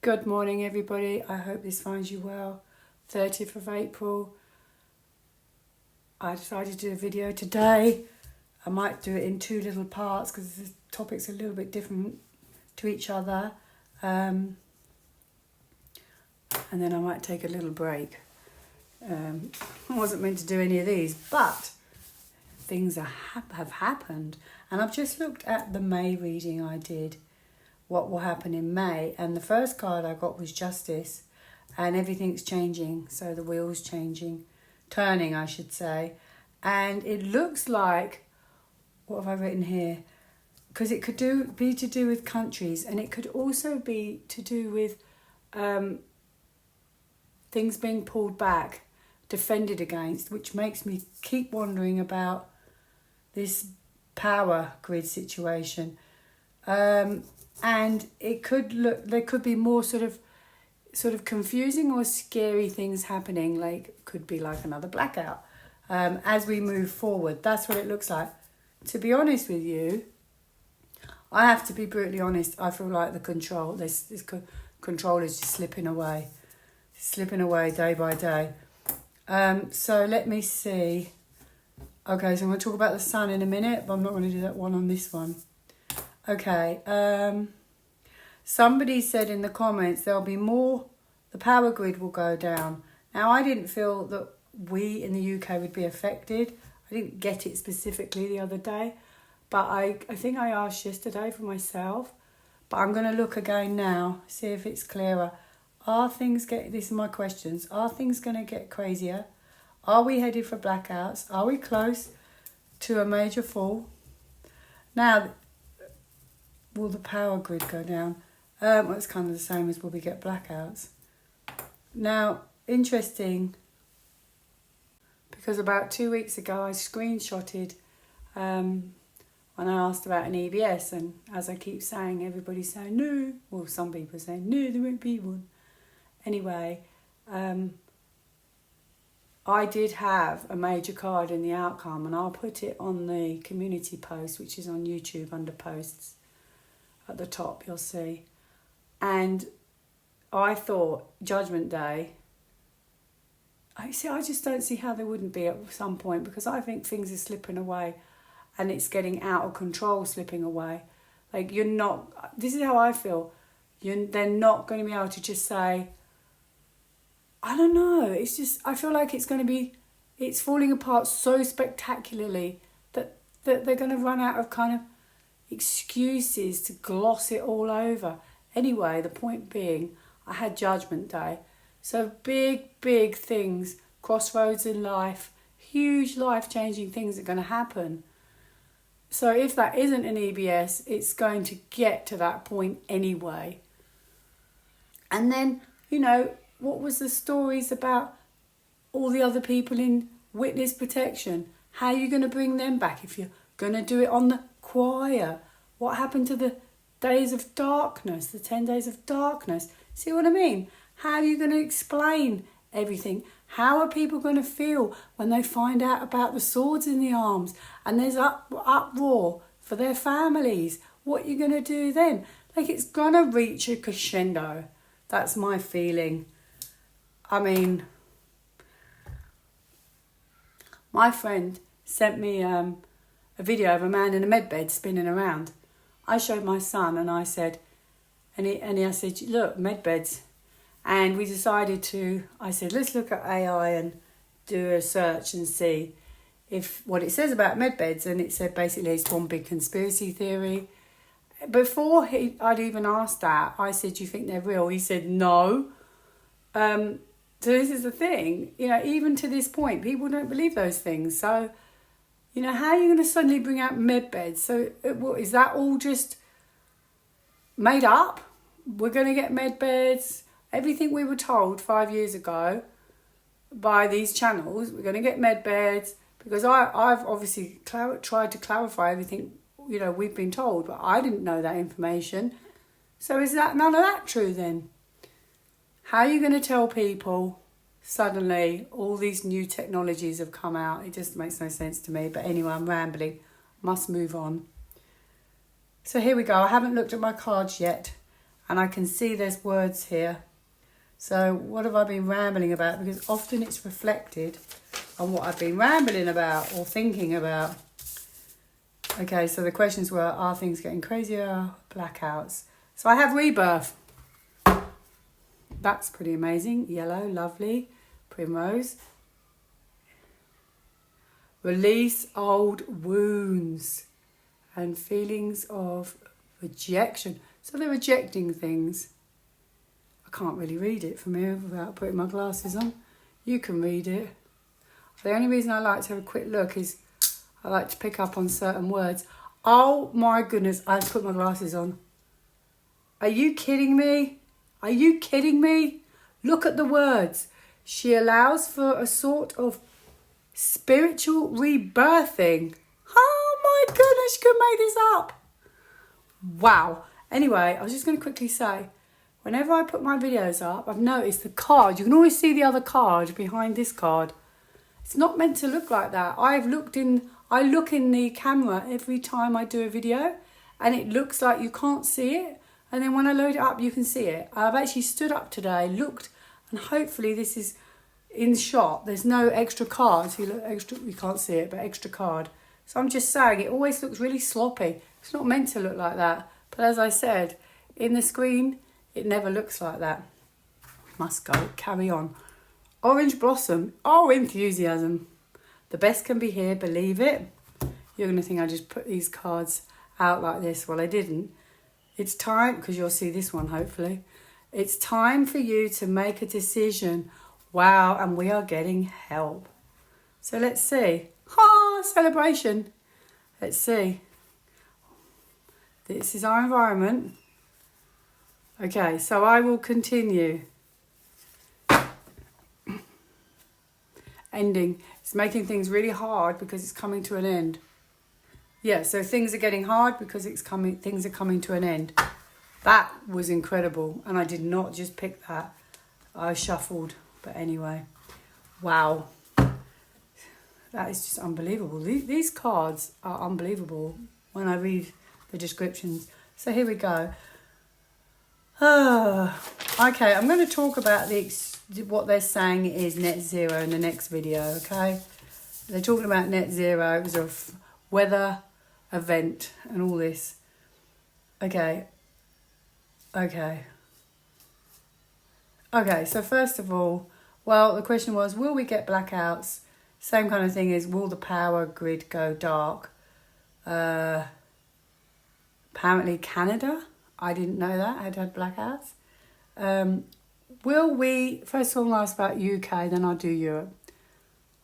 Good morning, everybody. I hope this finds you well. 30th of April. I decided to do a video today. I might do it in two little parts because the topics are a little bit different to each other. And then I might take a little break. I wasn't meant to do any of these, but things have happened. And I've just looked at the May reading I did. What will happen in May, and the first card I got was Justice, and everything's changing, so the wheel's turning I should say, and it looks like, what have I written here, because it could be to do with countries, and it could also be to do with things being pulled back, defended against, which makes me keep wondering about this power grid situation. And it could there could be more sort of confusing or scary things happening, like could be like another blackout as we move forward. That's what it looks like. To be honest with you, I have to be brutally honest. I feel like the control, this control is just slipping away day by day. So let me see. Okay, so I'm going to talk about the sun in a minute, but I'm not going to do that one on this one. Okay, somebody said in the comments there'll be more, the power grid will go down. Now, I didn't feel that we in the UK would be affected. I didn't get it specifically the other day, but I think I asked yesterday for myself, but I'm going to look again now, see if it's clearer. These are my questions, are things going to get crazier? Are we headed for blackouts? Are we close to a major fall? Now, will the power grid go down? Well, it's kind of the same as will we get blackouts. Now, interesting, because about 2 weeks ago I screenshotted when I asked about an EBS, and as I keep saying, everybody's saying no. Well, some people are saying no, there won't be one. Anyway, I did have a major card in the outcome, and I'll put it on the community post, which is on YouTube under posts. At the top, you'll see. And I thought Judgment Day, I just don't see how there wouldn't be at some point, because I think things are slipping away and it's getting out of control, slipping away. Like, this is how I feel. They're not going to be able to just say, I don't know, it's just, I feel like it's falling apart so spectacularly that they're going to run out of kind of excuses to gloss it all over. Anyway, the point being, I had Judgment Day. So big things, crossroads in life, huge life-changing things are going to happen. So if that isn't an EBS, it's going to get to that point anyway. And then, what was the stories about all the other people in witness protection? How are you going to bring them back if you're going to do it on the quiet? What happened to the days of darkness, the 10 days of darkness? See what I mean? How are you going to explain everything? How are people going to feel when they find out about the swords in the arms and there's uproar for their families? What are you going to do then? Like, it's going to reach a crescendo. That's my feeling. I mean, my friend sent me a video of a man in a medbed spinning around. I showed my son and I said, I said, look, medbeds. And we decided I said, let's look at AI and do a search and see what it says about medbeds. And it said basically it's one big conspiracy theory. Before I'd even asked that, I said, do you think they're real? He said, no. So this is the thing, even to this point, people don't believe those things. So, how are you going to suddenly bring out medbeds? So is that all just made up? We're going to get medbeds. Everything we were told 5 years ago by these channels, we're going to get medbeds, because I've obviously tried to clarify everything, we've been told, but I didn't know that information. So is none of that true then? How are you going to tell people suddenly all these new technologies have come out? It just makes no sense to me. But anyway, I'm rambling. Must move on. So here we go. I haven't looked at my cards yet. and I can see there's words here. So what have I been rambling about? Because often it's reflected on what I've been rambling about or thinking about. Okay, so the questions were, are things getting crazier? Blackouts. So I have rebirth. That's pretty amazing. Yellow, lovely. Primrose. Release old wounds and feelings of rejection. So they're rejecting things. I can't really read it from here without putting my glasses on. You can read it. The only reason I like to have a quick look is I like to pick up on certain words. Oh my goodness, I've put my glasses on. Are you kidding me? Are you kidding me? Look at the words. She allows for a sort of spiritual rebirthing. Oh my goodness, you could make this up. Wow. Anyway, I was just going to quickly say, whenever I put my videos up, I've noticed the card. You can always see the other card behind this card. It's not meant to look like that. I look in the camera every time I do a video, and it looks like you can't see it. And then when I load it up, you can see it. I've actually stood up today, looked, and hopefully this is in shot. There's no extra card. So you can't see it, but extra card. So I'm just saying, it always looks really sloppy. It's not meant to look like that. But as I said, in the screen, it never looks like that. Must go, carry on. Orange blossom. Oh, enthusiasm. The best can be here, believe it. You're going to think I just put these cards out like this. Well, I didn't. It's time, because you'll see this one hopefully. It's time for you to make a decision. Wow, and we are getting help. So let's see. Celebration. Let's see. This is our environment. Okay, so I will continue. Ending. It's making things really hard because it's coming to an end. Yeah, so things are getting hard because things are coming to an end. That was incredible, and I did not just pick that. I shuffled, but anyway. Wow. That is just unbelievable. These cards are unbelievable when I read the descriptions. So here we go. Okay, I'm going to talk about what they're saying is net zero in the next video, okay? They're talking about net zero. It was a weather event and all this. Okay, so first of all, well, the question was, will we get blackouts? Same kind of thing as, will the power grid go dark? Apparently Canada, I didn't know that, had blackouts. Will we, first of all I'll ask about UK, then I'll do Europe.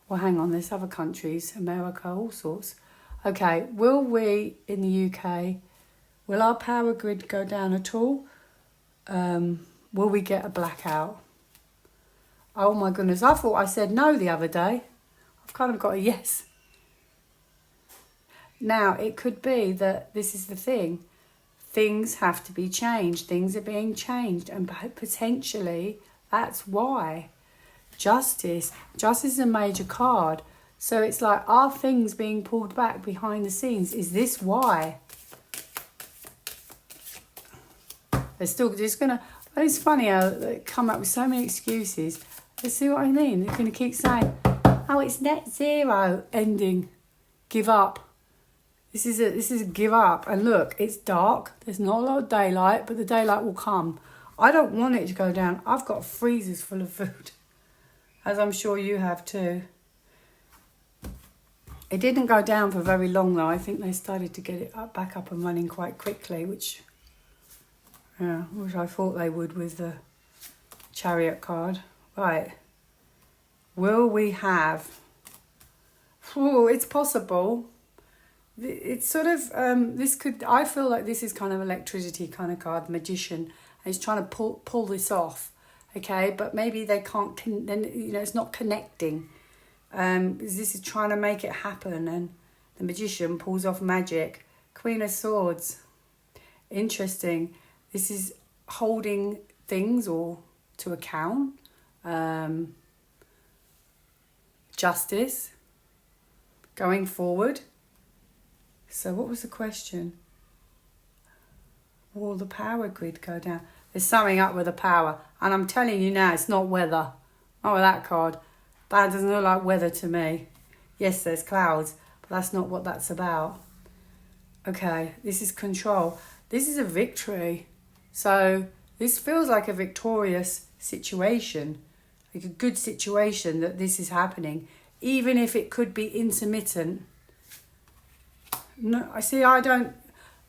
Well, hang on, there's other countries, America, all sorts. Okay, will we, in the UK, will our power grid go down at all? Will we get a blackout? Oh my goodness, I thought I said no the other day. I've kind of got a yes. Now, it could be that this is the thing. Things have to be changed. Things are being changed. And potentially, that's why. Justice. Justice is a major card. So it's like, are things being pulled back behind the scenes? Is this why? They're still just going to... But it's funny how they come up with so many excuses. You see what I mean? They're going to keep saying, oh, it's net zero ending. Give up. This is a give up. And look, it's dark. There's not a lot of daylight, but the daylight will come. I don't want it to go down. I've got freezers full of food, as I'm sure you have too. It didn't go down for very long though. I think they started to get it back up and running quite quickly, which I thought they would with the Chariot card. Right. Will we have... Oh, it's possible. It's sort of, I feel like this is kind of electricity kind of card, magician, and he's trying to pull this off, okay? But maybe they can't, it's not connecting. This is trying to make it happen, and the magician pulls off magic. Queen of Swords. Interesting. This is holding things or to account. Justice. Going forward. So what was the question? will the power grid go down? There's something up with the power. And I'm telling you now, it's not weather. Not with that card. That doesn't look like weather to me. Yes, there's clouds, but that's not what that's about. Okay, this is control. This is a victory. So this feels like a victorious situation. Like a good situation that this is happening. Even if it could be intermittent. No, I see, I don't...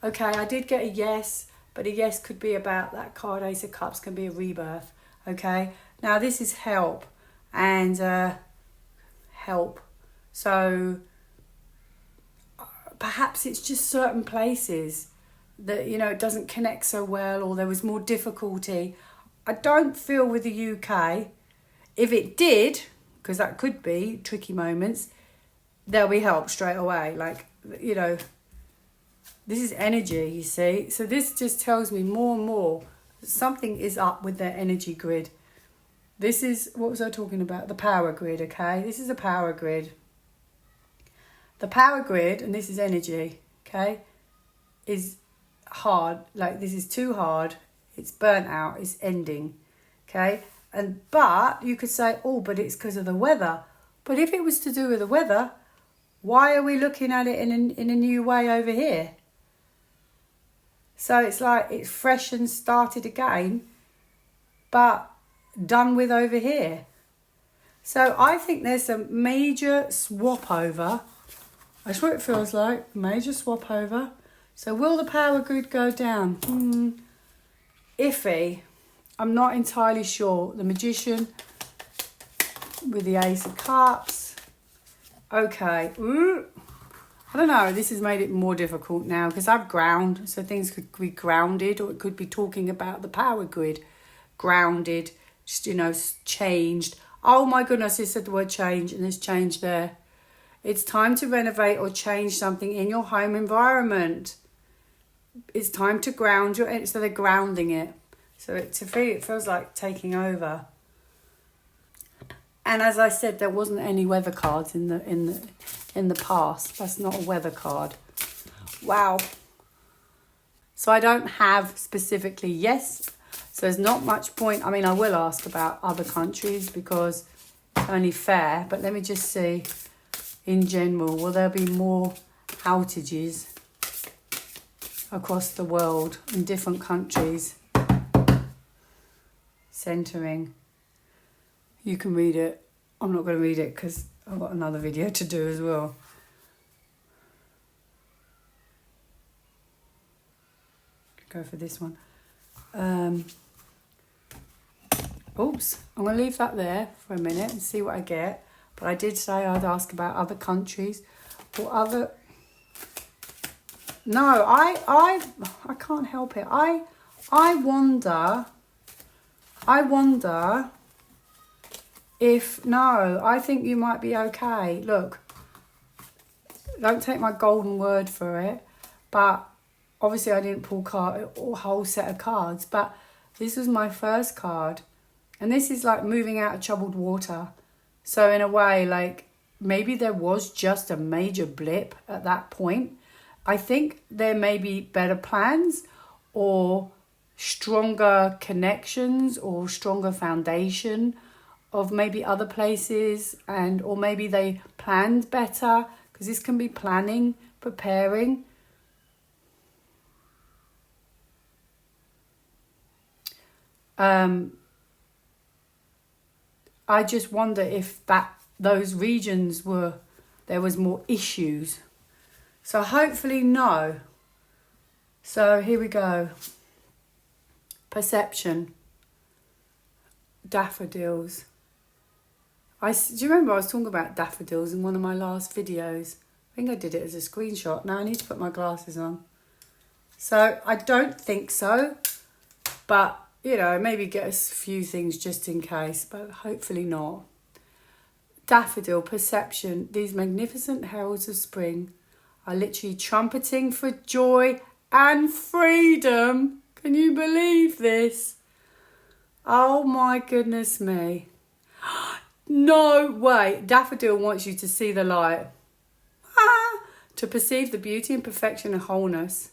Okay, I did get a yes, but a yes could be about that card. Ace of Cups can be a rebirth. Okay, now this is help and help. So perhaps it's just certain places that, you know, it doesn't connect so well, or there was more difficulty. I don't feel with the UK. If it did, because that could be tricky moments, there'll be help straight away. Like, you know, this is energy, you see. So this just tells me more and more something is up with their energy grid. This is, what was I talking about? The power grid, okay? This is a power grid. The power grid, and this is energy, okay, is hard. Like, this is too hard. It's burnt out. It's ending, okay? But you could say, oh, but it's because of the weather. But if it was to do with the weather, why are we looking at it in a new way over here? So it's like it's fresh and started again, but done with over here. So I think there's a major swap over. That's what it feels like, major swap over. So will the power grid go down? Iffy. I'm not entirely sure. The Magician with the Ace of Cups. Okay. Ooh. I don't know. This has made it more difficult now because I've ground. So things could be grounded, or it could be talking about the power grid. Grounded, just, you know, changed. Oh my goodness, it said the word change, and there's change there. It's time to renovate or change something in your home environment. It's time to ground your, so they're grounding it. So it feels like taking over. And as I said, there wasn't any weather cards in the past. That's not a weather card. Wow. So I don't have specifically yes. So there's not much point. I mean, I will ask about other countries because it's only fair. But let me just see. In general, will there be more outages across the world in different countries? Centering. You can read it. I'm not going to read it because I've got another video to do as well. Go for this one. Oops. I'm going to leave that there for a minute and see what I get. But I did say I'd ask about other countries or other... No, I can't help it. I wonder if... No, I think you might be okay. Look, don't take my golden word for it. But obviously I didn't pull a whole set of cards. But this was my first card. And this is like moving out of troubled water. So in a way, like, maybe there was just a major blip at that point. I think there may be better plans or stronger connections or stronger foundation of maybe other places, and or maybe they planned better, because this can be planning, preparing. I just wonder if those regions there was more issues. So hopefully no. So here we go. Perception. Daffodils. Do you remember I was talking about daffodils in one of my last videos? I think I did it as a screenshot. Now I need to put my glasses on. So I don't think so. But, you know, maybe get a few things just in case. But hopefully not. Daffodil, perception. These magnificent heralds of spring are literally trumpeting for joy and freedom. Can you believe this? Oh my goodness me. No way. Daffodil wants you to see the light. To perceive the beauty and perfection and wholeness.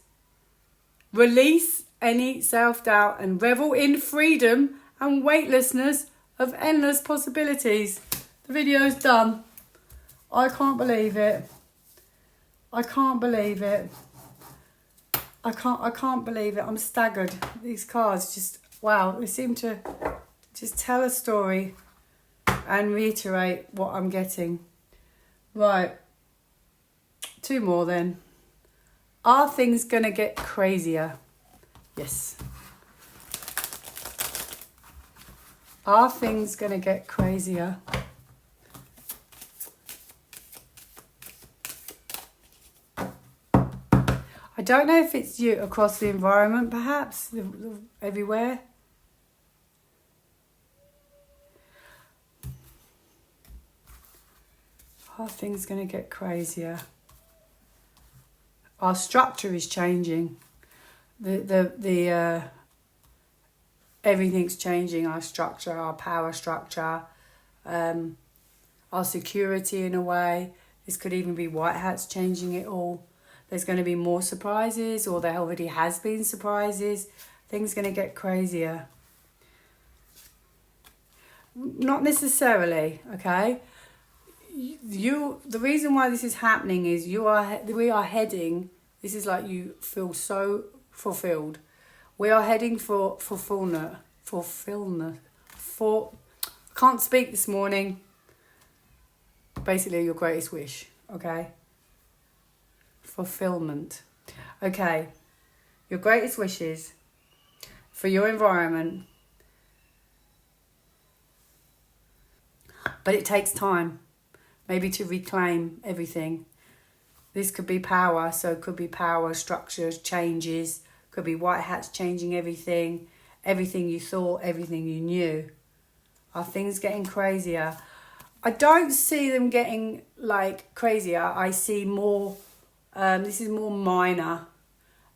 Release any self-doubt and revel in freedom and weightlessness of endless possibilities. The video's done. I can't believe it. I can't believe it. I can't believe it. I'm staggered. These cards just, wow, they seem to just tell a story and reiterate what I'm getting. Right. 2 more then. Are things going to get crazier? Yes. Are things going to get crazier? I don't know if it's you across the environment, perhaps, everywhere. Are things going to get crazier? Our structure is changing. Everything's changing. Our structure, our power structure, our security in a way. This could even be white hats changing it all. There's going to be more surprises, or there already has been surprises. Things going to get crazier. Not necessarily, okay? The reason why this is happening is we are heading. This is like you feel so fulfilled. We are heading for fulfillment. Can't speak this morning. Basically, your greatest wish, okay? Fulfillment. Okay. Your greatest wishes for your environment. But it takes time, maybe, to reclaim everything. This could be power, so it could be power structures, changes, could be white hats changing everything you thought, everything you knew. Are things getting crazier? I don't see them getting like crazier. I see more, this is more minor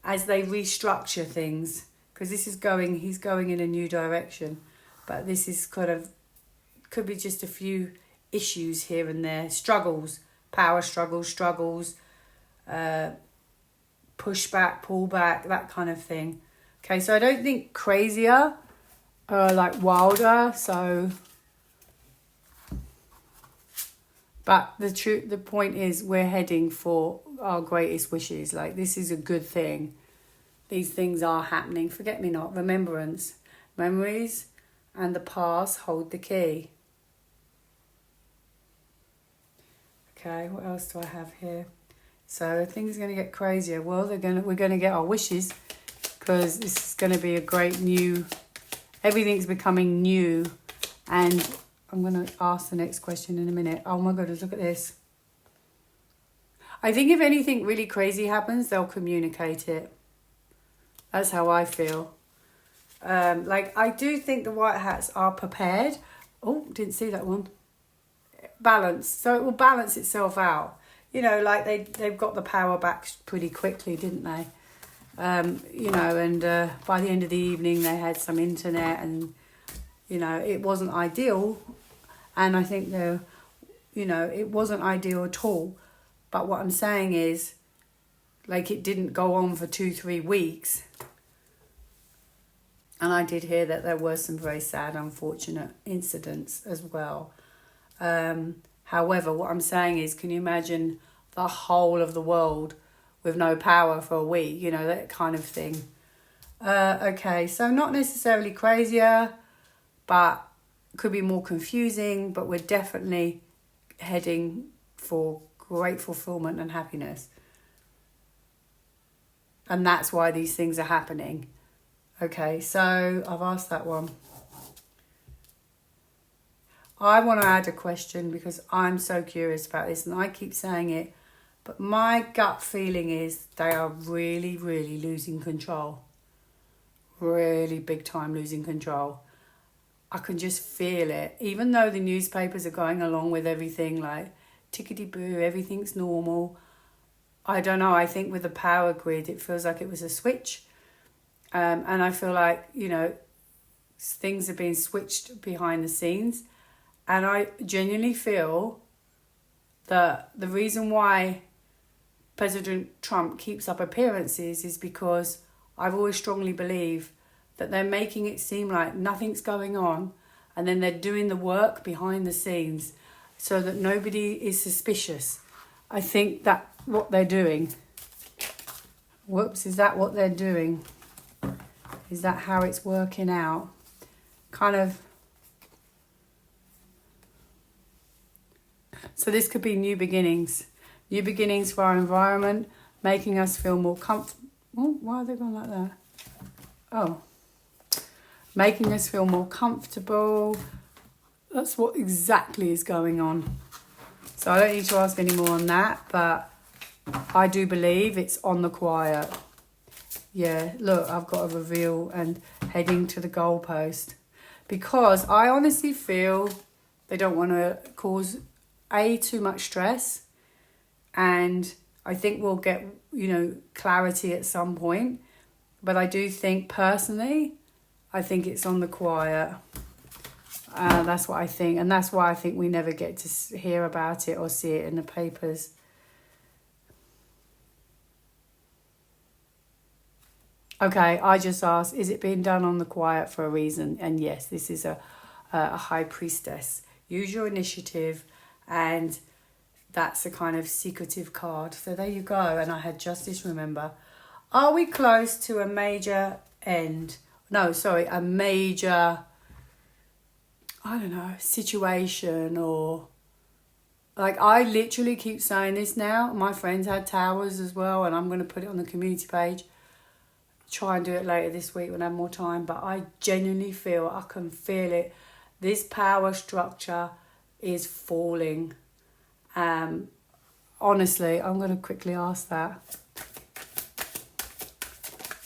as they restructure things, because he's going in a new direction. But this is could be just a few issues here and there, struggles, power struggles, pushback, pullback, that kind of thing. Okay, so I don't think crazier, like wilder. So, but the point is, we're heading for our greatest wishes. Like, this is a good thing. These things are happening. Forget me not, remembrance, memories, and the past hold the key. Okay, what else do I have here? So things are going to get crazier. Well, we're going to get our wishes, because this is going to be a great new. Everything's becoming new, and I'm going to ask the next question in a minute. Oh my goodness, look at this. I think if anything really crazy happens, they'll communicate it. That's how I feel. Like, I do think the white hats are prepared. Oh, didn't see that one. Balanced, so it will balance itself out. You know, like they've got the power back pretty quickly, didn't they? You know, and by the end of the evening they had some internet, and you know, it wasn't ideal, and I think it wasn't ideal at all. But what I'm saying is, like, it didn't go on for 2-3 weeks, and I did hear that there were some very sad, unfortunate incidents as well. However, what I'm saying is, can you imagine the whole of the world with no power for a week? You know, that kind of thing. Okay, so not necessarily crazier, but could be more confusing, but we're definitely heading for great fulfillment and happiness. And that's why these things are happening. Okay, so I've asked that one. I want to add a question, because I'm so curious about this, and I keep saying it, but my gut feeling is they are really, really losing control. Really big time losing control. I can just feel it. Even though the newspapers are going along with everything, like tickety-boo, everything's normal. I don't know, I think with the power grid, it feels like it was a switch. And I feel like, you know, things are being switched behind the scenes. And I genuinely feel that the reason why President Trump keeps up appearances is because I've always strongly believed that they're making it seem like nothing's going on, and then they're doing the work behind the scenes so that nobody is suspicious. I think that what they're doing. Whoops, is that what they're doing? Is that how it's working out? Kind of. So this could be new beginnings. New beginnings for our environment, making us feel more comfortable. Oh, why are they going like that? Oh. Making us feel more comfortable. That's what exactly is going on. So I don't need to ask any more on that, but I do believe it's on the quiet. Yeah, look, I've got a reveal and heading to the goalpost. Because I honestly feel they don't want to cause, too much stress. And I think we'll get, clarity at some point. But I do think, personally, I think it's on the quiet. That's what I think. And that's why I think we never get to hear about it or see it in the papers. Okay, I just asked, is it being done on the quiet for a reason? And yes, this is a high priestess. Use your initiative, and that's a kind of secretive card. So there you go. And I had justice, remember. Are we close to a major end? No, sorry, a major, situation, or... Like, I literally keep saying this now. My friends had towers as well, and I'm going to put it on the community page. Try and do it later this week when I have more time, but I genuinely feel, I can feel it, this power structure is falling. Honestly, I'm going to quickly ask that.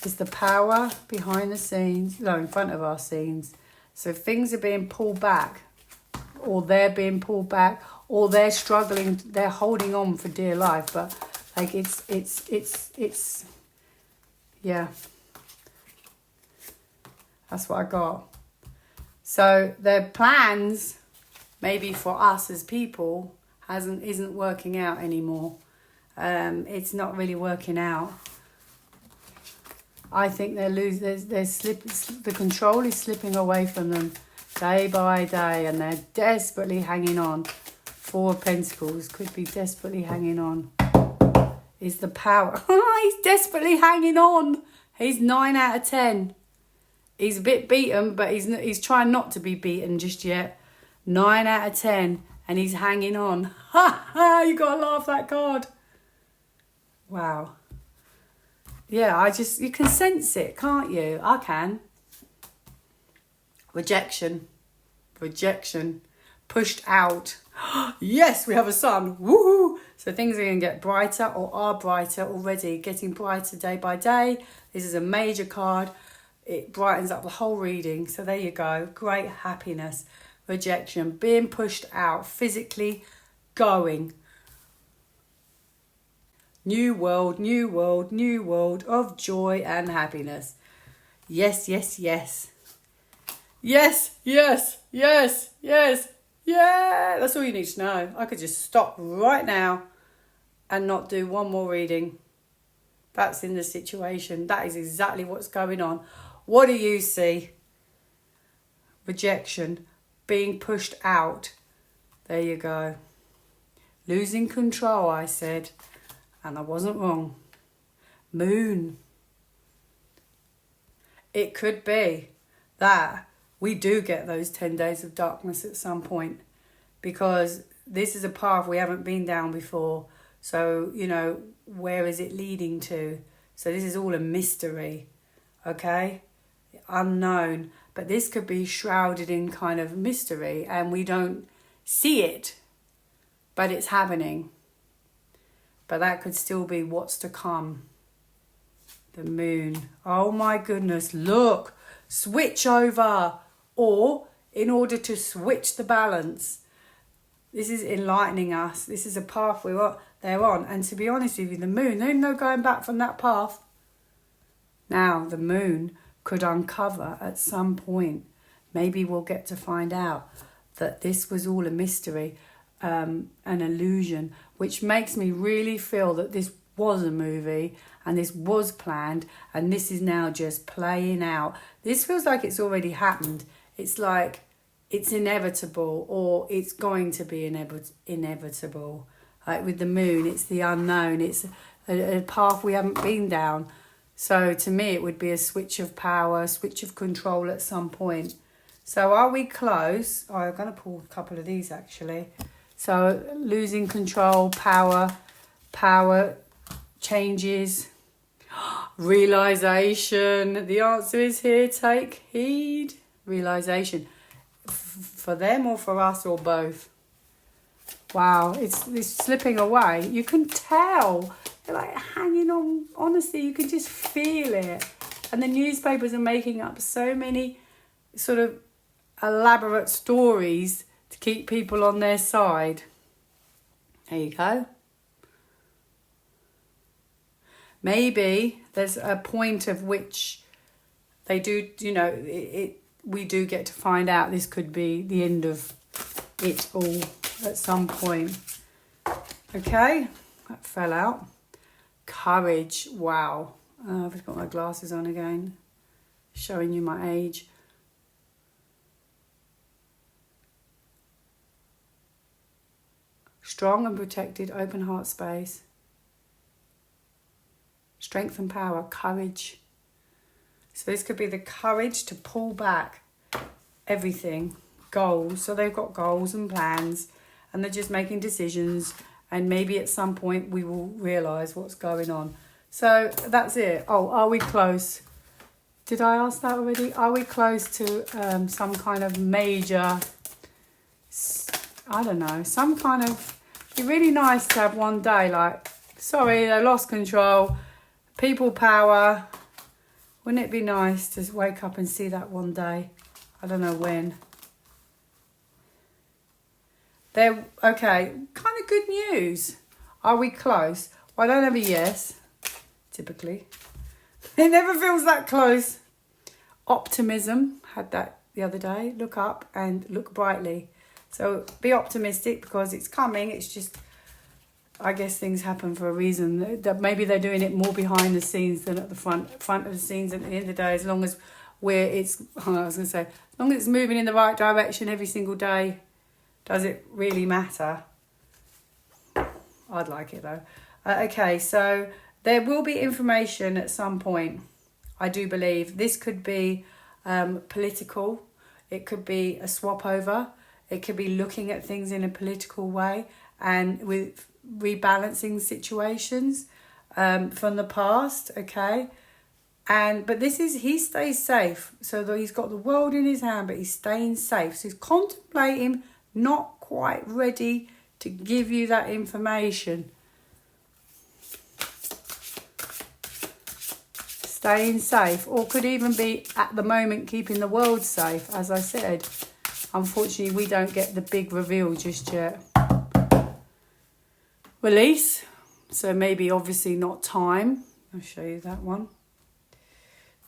Is the power behind the scenes, in front of our scenes? So things are being pulled back, or they're being pulled back, or they're struggling, they're holding on for dear life, but like it's yeah. That's what I got. So their plans, maybe for us as people, isn't working out anymore. It's not really working out. I think the control is slipping away from them day by day, and they're desperately hanging on. Four of Pentacles could be desperately hanging on. Is the power. He's desperately hanging on. He's 9 out of 10. He's a bit beaten, but he's trying not to be beaten just yet. 9 out of 10, and he's hanging on. Ha ha! You gotta laugh that card. Wow. Yeah, you can sense it, can't you? I can. Rejection. Pushed out. Yes, we have a sun. Woohoo! So things are going to get brighter, or are brighter already, getting brighter day by day. This is a major card. It brightens up the whole reading. So there you go. Great happiness. Rejection. Being pushed out. Physically going. New world of joy and happiness. Yes, yes, yes. Yes, yes, yes, yes. Yeah, that's all you need to know. I could just stop right now and not do one more reading. That's in the situation. That is exactly what's going on. What do you see? Rejection. Being pushed out. There you go. Losing control, I said. And I wasn't wrong. Moon. It could be that we do get those 10 days of darkness at some point, because this is a path we haven't been down before. So, where is it leading to? So this is all a mystery, okay? Unknown. But this could be shrouded in kind of mystery, and we don't see it, but it's happening. But that could still be what's to come. The moon. Oh my goodness, look. Switch over. Or, in order to switch the balance. This is enlightening us. This is a path they're on. And to be honest with you, the moon, there's no going back from that path. Now, the moon could uncover at some point. Maybe we'll get to find out that this was all a mystery, an illusion, which makes me really feel that this was a movie and this was planned and this is now just playing out. This feels like it's already happened. It's like it's inevitable, or it's going to be inevitable. Like with the moon, it's the unknown. It's a path we haven't been down. So to me, it would be a switch of power, switch of control at some point. So are we close? Oh, I'm going to pull a couple of these actually. So losing control, power changes, realization. The answer is here. Take heed. Realization. For them or for us or both? Wow, it's slipping away. You can tell. They're like hanging on. Honestly, you can just feel it. And the newspapers are making up so many sort of elaborate stories to keep people on their side. There you go. Maybe there's a point of which they do, we do get to find out this could be the end of it all at some point. Okay, that fell out. Courage, wow. I've got my glasses on again, showing you my age. Strong and protected, open heart space. Strength and power, courage. So this could be the courage to pull back everything. Goals. So they've got goals and plans and they're just making decisions, and maybe at some point we will realise what's going on. So that's it. Oh, are we close? Did I ask that already? Are we close to some kind of major, I don't know, some kind of, it'd be really nice to have one day like, sorry, they lost control, people power. Wouldn't it be nice to wake up and see that one day? I don't know when. They're, okay, kind of good news. Are we close? Well, I don't have a yes, typically. It never feels that close. Optimism, had that the other day. Look up and look brightly. So be optimistic because it's coming. It's just, I guess things happen for a reason. That maybe they're doing it more behind the scenes than at the front of the scenes. And at the end of the day, as long as as long as it's moving in the right direction every single day, does it really matter? I'd like it though. Okay, so there will be information at some point. I do believe this could be political. It could be a swap over. It could be looking at things in a political way and with rebalancing situations from the past, okay? But he stays safe. So that he's got the world in his hand, but he's staying safe. So he's contemplating, not quite ready to give you that information. Staying safe, or could even be at the moment keeping the world safe, as I said. Unfortunately, we don't get the big reveal just yet. Release, so maybe obviously not time. I'll show you that one.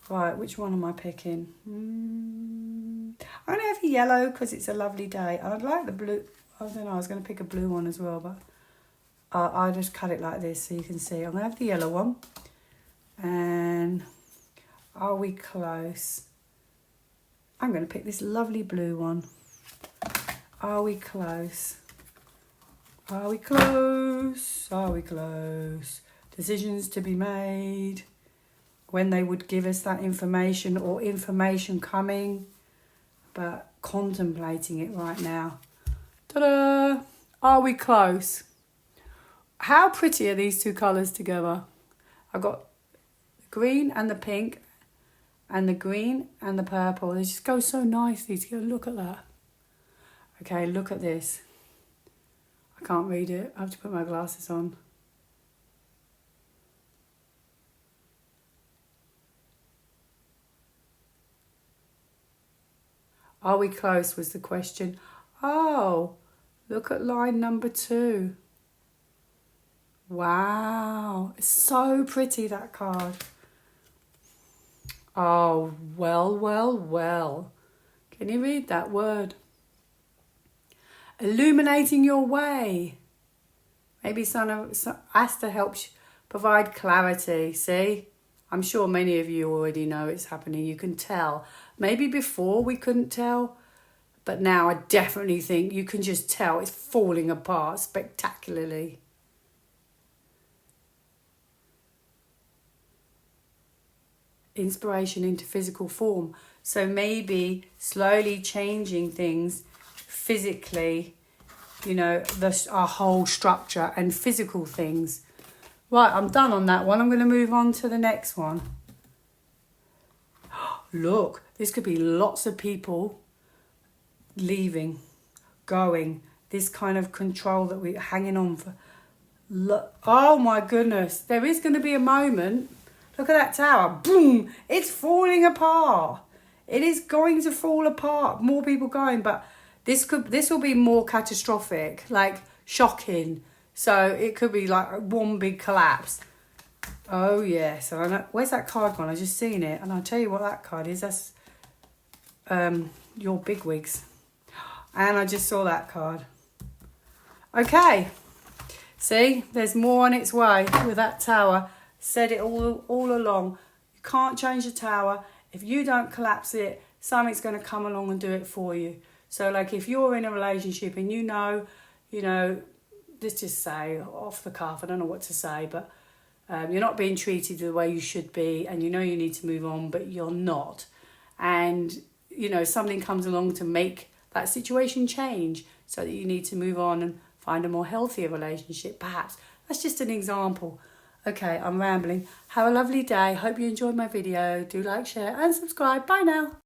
Right, which one am I picking? I'm going to have a yellow because it's a lovely day. I'd like the blue. I don't know, I was going to pick a blue one as well, but I'll just cut it like this so you can see. I'm going to have the yellow one. And are we close? I'm going to pick this lovely blue one. Are we close? Are we close? Are we close? Decisions to be made. When they would give us that information, or information coming, but contemplating it right now. Ta-da! Are we close? How pretty are these two colours together? I've got the green and the pink and the green and the purple. They just go so nicely together. Look at that. Okay, look at this. I can't read it. I have to put my glasses on. Are we close was the question. Oh, look at line number 2. Wow, it's so pretty, that card. Oh, well. Can you read that word? Illuminating your way. Maybe Asta helps provide clarity. See? I'm sure many of you already know it's happening. You can tell. Maybe before we couldn't tell, but now I definitely think you can just tell it's falling apart spectacularly. Inspiration into physical form. So maybe slowly changing things physically, you know, our whole structure and physical things. Right, I'm done on that one. I'm going to move on to the next one. Look, this could be lots of people leaving, going. This kind of control that we're hanging on for. Look, oh my goodness. There is going to be a moment. Look at that tower. Boom! It's falling apart. It is going to fall apart. More people going, but this will be more catastrophic, like shocking. So it could be like one big collapse. Oh yes, I know. Where's that card gone? I just seen it, and I'll tell you what that card is. That's your bigwigs, and I just saw that card. Okay, see, there's more on its way with that tower. Said it all along. You can't change the tower. If you don't collapse it, something's going to come along and do it for you. So like if you're in a relationship and you know, let's just say off the cuff, I don't know what to say, but you're not being treated the way you should be, and you know you need to move on, but you're not. And, something comes along to make that situation change so that you need to move on and find a more healthier relationship, perhaps. That's just an example. Okay, I'm rambling. Have a lovely day. Hope you enjoyed my video. Do like, share and subscribe. Bye now.